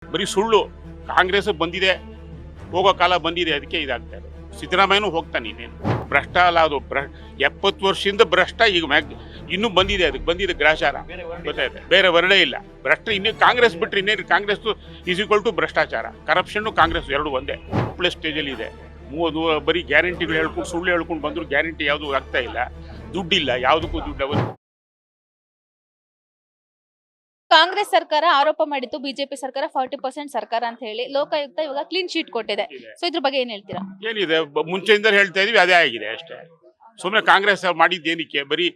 ಬರೀ ಸುಳ್ಳು. ಕಾಂಗ್ರೆಸ್ ಬಂದಿದೆ, ಹೋಗೋ ಕಾಲ ಬಂದಿದೆ, ಅದಕ್ಕೆ ಇದಾಗ್ತಾ ಇದೆ. ಸಿದ್ದರಾಮಯ್ಯನೂ ಹೋಗ್ತಾನೆ, ಇನ್ನೇನು ಭ್ರಷ್ಟ ಅಲ್ಲ ಅದು. 70 ವರ್ಷದಿಂದ ಭ್ರಷ್ಟ, ಈಗ ಇನ್ನೂ ಬಂದಿದೆ, ಅದಕ್ಕೆ ಬಂದಿದೆ ಗ್ರಾಚಾರ, ಗೊತ್ತಾಯ್ತು. ಬೇರೆ ವರ್ಣೇ ಇಲ್ಲ. ಭ್ರಷ್ಟ ಇನ್ನೇ ಕಾಂಗ್ರೆಸ್ ಬಿಟ್ಟರೆ ಇನ್ನೇನು, ಕಾಂಗ್ರೆಸ್ ಈಸ್ ಈಕ್ವಲ್ ಟು ಭ್ರಷ್ಟಾಚಾರ. ಕರಪ್ಷನ್ನು ಕಾಂಗ್ರೆಸ್ ಎರಡು ಒಂದೇ ಪ್ಲಸ್ ಸ್ಟೇಜಲ್ಲಿ ಇದೆ. ಬರೀ ಗ್ಯಾರಂಟಿಗಳು ಹೇಳ್ಕೊಂಡು ಸುಳ್ಳು ಹೇಳ್ಕೊಂಡು ಬಂದರೂ ಗ್ಯಾರಂಟಿ ಯಾವುದು ಆಗ್ತಾ ಇಲ್ಲ. ದುಡ್ಡಿಲ್ಲ, ಯಾವುದಕ್ಕೂ ದುಡ್ಡು. ಕಾಂಗ್ರೆಸ್ ಸರ್ಕಾರ ಆರೋಪ ಮಾಡಿತ್ತು ಬಿಜೆಪಿ ಸರ್ಕಾರ 40% ಸರ್ಕಾರ ಅಂತ ಹೇಳಿ. ಲೋಕಾಯುಕ್ತ ಇವಾಗ ಕ್ಲೀನ್ ಶೀಟ್ ಕೊಟ್ಟಿದೆ. ಸೊ ಇದ್ರ ಬಗ್ಗೆ ಏನ್ ಹೇಳ್ತೀರಾ? ಏನಿದೆ, ಮುಂಚೆಯಿಂದ ಹೇಳ್ತಾ ಇದೀವಿ, ಅದೇ ಆಗಿದೆ ಅಷ್ಟೇ. ಸುಮ್ಮನೆ ಕಾಂಗ್ರೆಸ್ ಮಾಡಿದ್ದೇನಕ್ಕೆ, ಬರೀ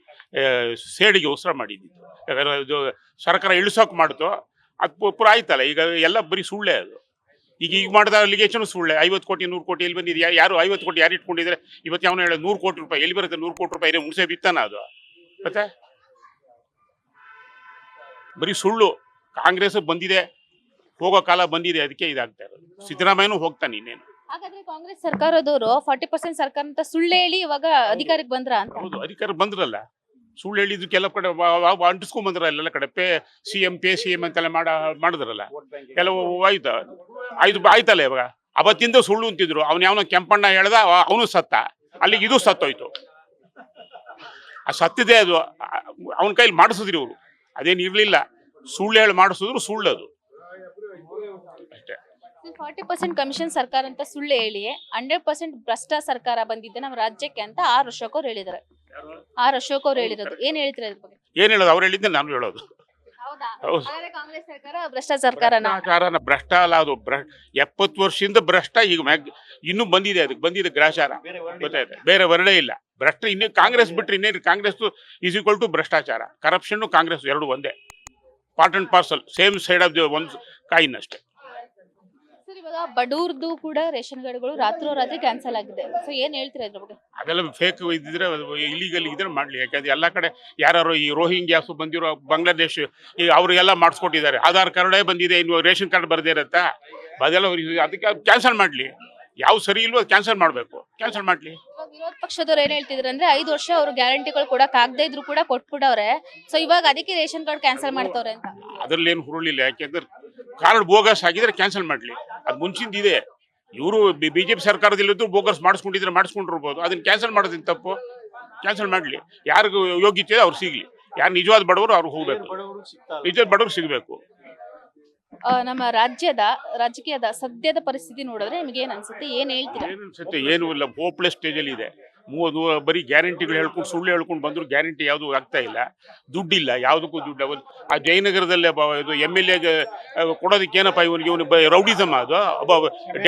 ಸೇಡಿಗೆ ಉಸಿರ ಮಾಡಿದ್ದು. ಸರ್ಕಾರ ಇಳಿಸೋಕೆ ಮಾಡ್ತು, ಅದು ಪುರ ಆಯ್ತಲ್ಲ. ಈಗ ಎಲ್ಲ ಬರೀ ಸುಳ್ಳೆ ಅದು. ಈಗ ಮಾಡಿದ ಅಲಿಗೇಷನ್ ಸುಳ್ಳೆ. 50 ಕೋಟಿ 100 ಕೋಟಿ ಎಲ್ಲಿ ಬಂದಿದೆ? ಯಾರು 50 ಕೋಟಿ ಯಾರು ಇಟ್ಕೊಂಡಿದ್ರೆ? ಇವತ್ತು ಯಾವನು ಹೇಳೋದು 100 ಕೋಟಿ ರೂಪಾಯಿ ಎಲ್ಲಿ ಬರುತ್ತೆ? 100 ಕೋಟಿ ರೂಪಾಯಿ ಮುನ್ಸೆ ಬಿತ್ತಾನ ಅದು. ಮತ್ತೆ ಬರೀ ಸುಳ್ಳು. ಕಾಂಗ್ರೆಸ್ ಬಂದಿದೆ, ಹೋಗೋ ಕಾಲ ಬಂದಿದೆ, ಅದಕ್ಕೆ ಇದಾಗ್ತಾ ಇರೋದು. ಸಿದ್ದರಾಮಯ್ಯನೂ ಹೋಗ್ತಾನೆ, ಇನ್ನೇನು. ಹಾಗಾದ್ರೆ ಕಾಂಗ್ರೆಸ್ ಸರ್ಕಾರದವರು 40% ಸರ್ಕಾರ ಅಂತ ಸುಳ್ಳು ಹೇಳಿ ಇವಾಗ ಅಧಿಕಾರಕ್ಕೆ ಬಂದ್ರ ಅಂತ? ಹೌದು, ಅಧಿಕಾರ ಬಂದ್ರಲ್ಲ. ಸುಳ್ಳು ಹೇಳಿದ್ದು ಕೆಲವು ಕಡೆ ಅಂಟಿಸ್ಕೊಂಡ್ ಬಂದ್ರ, ಎಲ್ಲ ಕಡೆ CM ಪೇ CM ಅಂತೆಲ್ಲ ಮಾಡಿದ್ರಲ್ಲ. ಕೆಲವು ಆಯ್ತಲ್ಲ. ಇವಾಗ ಅವತ್ತಿಂದ ಸುಳ್ಳು ಅಂತಿದ್ರು. ಅವ್ನು ಯಾವನೋ ಕೆಂಪಣ್ಣ ಹೇಳ್ದ, ಅವನು ಸತ್ತ. ಅಲ್ಲಿಗೆ ಇದು ಸತ್ತೋಯ್ತು. ಆ ಸತ್ತಿದೆ ಅದು. ಅವನ ಕೈಲಿ ಮಾಡಿಸಿದ್ರಿ ಇವರು. ಅದೇನು ಇರ್ಲಿಲ್ಲ. ಸುಳ್ಳು ಹೇಳಿ ಮಾಡಿಸಿದ್ರು, ಸುಳ್ಳದು ಅಷ್ಟೇ. 40% ಕಮಿಷನ್ ಸರ್ಕಾರ ಅಂತ ಸುಳ್ಳು ಹೇಳಿ 100% ಭ್ರಷ್ಟ ಸರ್ಕಾರ ಬಂದಿದೆ ನಮ್ಮ ರಾಜ್ಯಕ್ಕೆ ಅಂತ R. ಅಶೋಕ್ ಅವ್ರು ಹೇಳಿದಾರೆ. R. ಅಶೋಕ್ ಅವ್ರು ಹೇಳಿರೋದು ಏನ್ ಹೇಳ್ತೀರಾ ಇದ್ರ ಬಗ್ಗೆ? ಏನ್ ಹೇಳೋದು? ಅವ್ರು ಹೇಳಿದ್ದೆ ನಾನು ಹೇಳೋದು. ಹೌದು. ಕಾಂಗ್ರೆಸ್ ಸರ್ಕಾರ ಭ್ರಷ್ಟ ಸರ್ಕಾರನ ಭ್ರಷ್ಟ ಅಲ್ಲ ಅದು. 70 ವರ್ಷದಿಂದ ಭ್ರಷ್ಟ, ಈಗ ಇನ್ನೂ ಬಂದಿದೆ, ಅದಕ್ಕೆ ಬಂದಿದೆ ಗ್ರಾಚಾರ, ಗೊತ್ತಾಯ್ತು. ಬೇರೆ ವರ್ಣೇ ಇಲ್ಲ. ಭ್ರಷ್ಟ ಇನ್ನೇ ಕಾಂಗ್ರೆಸ್ ಬಿಟ್ಟರೆ ಇನ್ನೇನು, ಕಾಂಗ್ರೆಸ್ ಈಸ್ ಈಕ್ವಲ್ ಟು ಭ್ರಷ್ಟಾಚಾರ. ಕರಪ್ಷನ್ನು ಕಾಂಗ್ರೆಸ್ ಎರಡು ಒಂದೇ, part and parcel, same side of the ಒಂದು ಕಾಯಿನ್ ಅಷ್ಟೇ. ಸರ್, ಇವಾಗ ಬಡೂರ್ದು ಕೂಡ ರೇಷನ್ ಕಾರ್ಡ್ಗಳು ರಾತ್ರಿ ಕ್ಯಾನ್ಸಲ್ ಆಗಿದೆ. ಸೊ ಏನ್ ಹೇಳ್ತೀರಾ ಇದ್ರ ಬಗ್ಗೆ? ಅದೆಲ್ಲ ಫೇಕ್ ಇದ್ದಿದ್ರೆ, ಇಲ್ಲಿಗಲ್ ಇದ್ರೆ ಮಾಡಲಿ. ಯಾಕಂದ್ರೆ ಎಲ್ಲ ಕಡೆ ಯಾರು ಈ ರೋಹಿಂಗ್ಯಾಸ್ ಬಂದಿರೋ ಬಾಂಗ್ಲಾದೇಶ್, ಈಗ ಅವ್ರಿಗೆಲ್ಲ ಮಾಡಿಸ್ಕೊಟ್ಟಿದ್ದಾರೆ. ಆಧಾರ್ ಕಾರ್ಡೇ ಬಂದಿದೆ, ಇನ್ನು ರೇಷನ್ ಕಾರ್ಡ್ ಬರದೇ ಇರತ್ತಾ? ಅದೆಲ್ಲ ಅದಕ್ಕೆ ಕ್ಯಾನ್ಸಲ್ ಮಾಡಲಿ. ಯಾವ ಸರಿ ಇಲ್ವೋ ಕ್ಯಾನ್ಸಲ್ ಮಾಡಬೇಕು, ಕ್ಯಾನ್ಸಲ್ ಮಾಡಲಿ. ವಿರೋಧ ಪಕ್ಷದವ್ರು ಏನ್ ಹೇಳ್ತಿದ್ರು ಅಂದ್ರೆ 5 ವರ್ಷ ಅವರು ಗ್ಯಾರಂಟಿಗಳು ಕೊಡಕ್ ಆಗದೆ ಇದ್ರು ಕೂಡ ಕೊಟ್ಬಿಡವ್ರೆ. ಸೊ ಇವಾಗ ಅದಕ್ಕೆ ರೇಷನ್ ಕಾರ್ಡ್ ಕ್ಯಾನ್ಸಲ್ ಮಾಡ್ತವ್ರೆ ಅಂತ. ಅದ್ರಲ್ಲಿ ಏನು ಹುರುಳಿಲ್ಲ. ಯಾಕೆಂದ್ರೆ ಕಾರ್ಡ್ ಬೋಗಸ್ ಆಗಿದ್ರೆ ಕ್ಯಾನ್ಸಲ್ ಮಾಡಲಿ. ಅದು ಮುಂಚಿಂದ ಇದೆ. ಇವರು ಬಿಜೆಪಿ ಸರ್ಕಾರದಲ್ಲಿದ್ದು ಬೋಗಸ್ ಮಾಡಿಸ್ಕೊಂಡಿರ್ಬೋದು. ಅದನ್ನ ಕ್ಯಾನ್ಸಲ್ ಮಾಡೋದಿನ ತಪ್ಪು. ಕ್ಯಾನ್ಸಲ್ ಮಾಡಲಿ. ಯಾರಿಗೂ ಯೋಗ್ಯತೆ ಅವ್ರು ಸಿಗ್ಲಿ. ಯಾರು ನಿಜವಾದ ಬಡವರು ಅವ್ರು ಹೋಗ್ಬೇಕು, ನಿಜವಾದ ಬಡವರು ಸಿಗ್ಬೇಕು. ನಮ್ಮ ರಾಜಕೀಯದ ಸದ್ಯದ ಪರಿಸ್ಥಿತಿ ನೋಡಿದ್ರೆ ನಿಮ್ಗೆ ಏನ್ ಅನ್ಸುತ್ತೆ? ಏನ್ ಹೇಳ್ತೀರಾ? ಏನು ಅನ್ಸುತ್ತೆ? ಏನು ಇಲ್ಲ. ಹೋಪ್ಲೆಸ್ ಸ್ಟೇಜಲ್ಲಿ ಇದೆ. ಬರೀ ಗ್ಯಾರಂಟಿಗಳು ಹೇಳ್ಕೊಂಡು ಸುಳ್ಳು ಹೇಳ್ಕೊಂಡು ಬಂದ್ರು ಗ್ಯಾರಂಟಿ ಯಾವುದು ಆಗ್ತಾ ಇಲ್ಲ. ದುಡ್ಡಿಲ್ಲ, ಯಾವುದಕ್ಕೂ ದುಡ್ಡು. ಆ ಜಯನಗರದಲ್ಲೇ MLA ಕೊಡೋದಕ್ಕೆ ಏನಪ್ಪ ಇವನು ರೌಡಿಸಮ್. ಅದು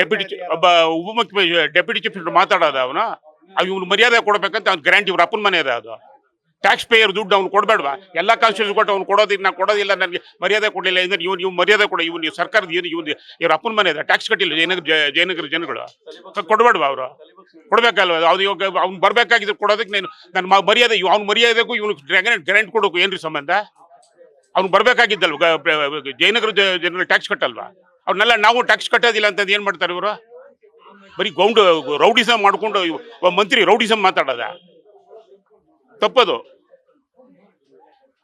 ಡೆಪ್ಯೂಟಿ ಚೀಫ್ ಮಾತಾಡೋದು. ಇವನು ಮರ್ಯಾದೆ ಕೊಡ್ಬೇಕಂತ ಅವ್ನು ಗ್ಯಾರಂಟಿ. ಇವ್ರ ಅಪ್ಪನ ಮನೆ ಅದ ಅದು. ಟ್ಯಾಕ್ಸ್ ಪೇಯರ್ ದುಡ್ಡು ಅವ್ನು ಕೊಡಬೇಡವಾ? ಎಲ್ಲ ಕಾನ್ಸ್ಟಿಟ್ಯೂಷನ್ ಕೊಟ್ಟು ಅವ್ನು ಕೊಡೋದಿಲ್ಲ. ನಾನು ಕೊಡೋದಿಲ್ಲ, ನನಗೆ ಮರ್ಯಾದೆ ಕೊಡಲಿಲ್ಲ ಅಂದ್ರೆ ಇವ್ನು ಮರ್ಯಾದೆ ಕೊಡ. ಇವನು ಸರ್ಕಾರದ ಇವ್ರ ಅಪ್ಪನ ಮನೆ ಅದ. ಟ್ಯಾಕ್ಸ್ ಕಟ್ಟಿಲ್ಲ ಜಯನಗರ ಜನಗಳು. ಕೊಡಬೇಡವಾ? ಅವರು ಕೊಡ್ಬೇಕಲ್ವ? ಅದು ಇವಾಗ ಅವ್ನು ಬರ್ಬೇಕಾಗಿದ್ರೆ ಕೊಡೋದಕ್ಕೆ ನನ್ನ ಮರ್ಯಾದೆ, ಅವ್ನ ಮರ್ಯಾದೆಗೂ ಇವನು ಗ್ಯಾರಂಟಿ ಕೊಡೋಕು ಏನ್ರಿ ಸಂಬಂಧ? ಅವ್ನು ಬರ್ಬೇಕಾಗಿದ್ದಲ್ವ? ಜಯನಗರ ಜನಗಳು ಟ್ಯಾಕ್ಸ್ ಕಟ್ಟಲ್ವಾ? ಅವ್ರನ್ನೆಲ್ಲ ನಾವು ಟ್ಯಾಕ್ಸ್ ಕಟ್ಟೋದಿಲ್ಲ ಅಂತಂದು ಏನ್ ಮಾಡ್ತಾರೆ ಇವರು? ಬರೀ ರೌಡಿಸಮ್ ಮಾಡ್ಕೊಂಡು ಮಂತ್ರಿ ರೌಡಿಸಮ್ ಮಾತಾಡೋದ? ತಪ್ಪದು.